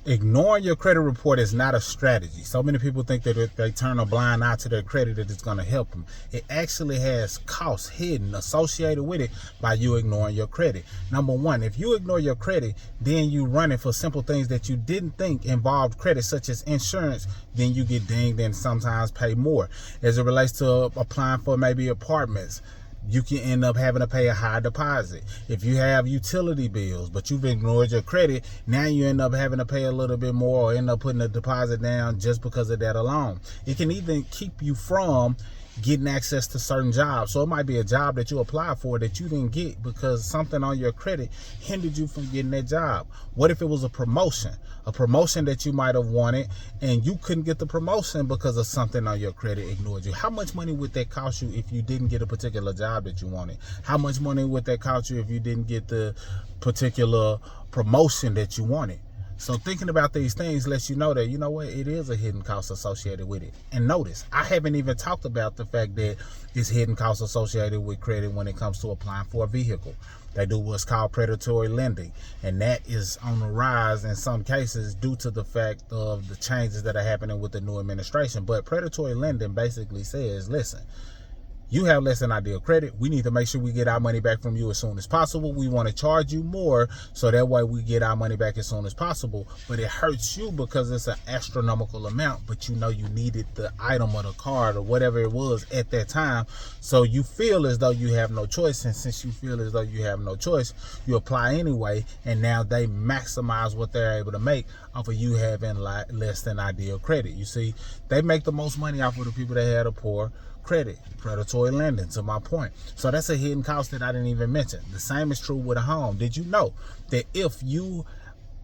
Ignoring your credit report is not a strategy. So many people think that if they turn a blind eye to their credit, that it's going to help them. It actually has costs hidden associated with it by you ignoring your credit. Number one, if you ignore your credit, then you run it for simple things that you didn't think involved credit, such as insurance, then you get dinged and sometimes pay more. As it relates to applying for maybe apartments, you can end up having to pay a high deposit. If you have utility bills, but you've ignored your credit, now you end up having to pay a little bit more or end up putting a deposit down just because of that alone. It can even keep you from getting access to certain jobs. So it might be a job that you applied for that you didn't get because something on your credit hindered you from getting that job. What if it was a promotion that you might have wanted and you couldn't get the promotion because of something on your credit ignored you? How much money would that cost you if you didn't get a particular job that you wanted? How much money would that cost you if you didn't get the particular promotion that you wanted? So thinking about these things lets you know that, you know what, it is a hidden cost associated with it. And notice, I haven't even talked about the fact that it's hidden costs associated with credit when it comes to applying for a vehicle. They do what's called predatory lending, and that is on the rise in some cases due to the fact of the changes that are happening with the new administration. But predatory lending basically says, listen, you have less than ideal credit. We need to make sure we get our money back from you as soon as possible. We want to charge you more so that way we get our money back as soon as possible. But it hurts you because it's an astronomical amount, but you know you needed the item or the card or whatever it was at that time. So you feel as though you have no choice. And since you feel as though you have no choice, you apply anyway. And now they maximize what they're able to make off of you having less than ideal credit. You see, they make the most money off of the people that had a poor credit. Predatory lending, to my point. So that's a hidden cost that I didn't even mention. The same is true with a home. Did you know that if you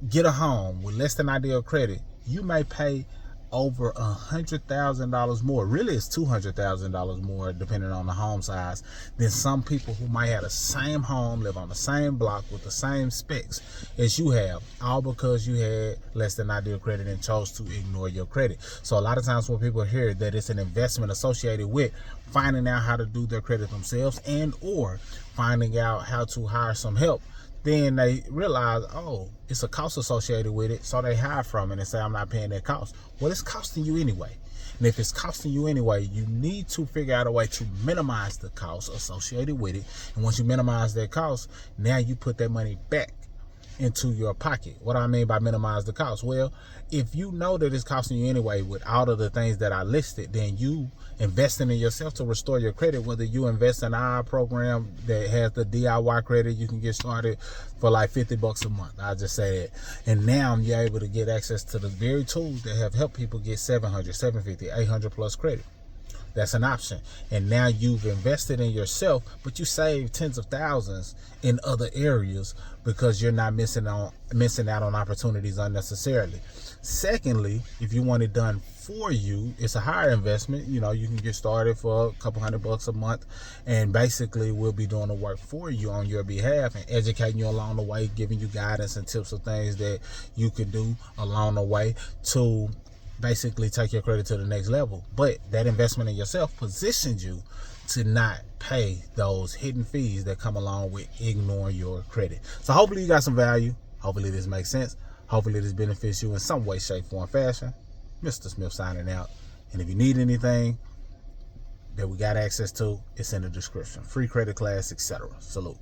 get a home with less than ideal credit, you may pay over $100,000 more? Really, it's $200,000 more depending on the home size than some people who might have the same home, live on the same block with the same specs as you have, all because you had less than ideal credit and chose to ignore your credit. So a lot of times when people hear that it's an investment associated with finding out how to do their credit themselves and or finding out how to hire some help, then they realize, oh, it's a cost associated with it, so they hide from it and say, I'm not paying that cost. Well, it's costing you anyway. And if it's costing you anyway, you need to figure out a way to minimize the cost associated with it. And once you minimize that cost, now you put that money back into your pocket. What do I mean by minimize the cost? Well, if you know that it's costing you anyway with all of the things that I listed, then you investing in yourself to restore your credit, whether you invest in our program that has the DIY credit, you can get started for like $50 a month. I just say that. And now you're able to get access to the very tools that have helped people get 700, 750, 800 plus credit. That's an option. And now you've invested in yourself, but you save tens of thousands in other areas because you're not missing out on opportunities unnecessarily. Secondly, if you want it done for you, it's a higher investment. You know, you can get started for a couple $100 a month, and basically we'll be doing the work for you on your behalf and educating you along the way, giving you guidance and tips of things that you can do along the way to basically take your credit to the next level. But that investment in yourself positions you to not pay those hidden fees that come along with ignoring your credit. So hopefully you got some value. Hopefully this makes sense. Hopefully this benefits you in some way, shape, form, fashion. Mr. Smith signing out. And if you need anything that we got access to, it's in the description. Free credit class, etc. Salute.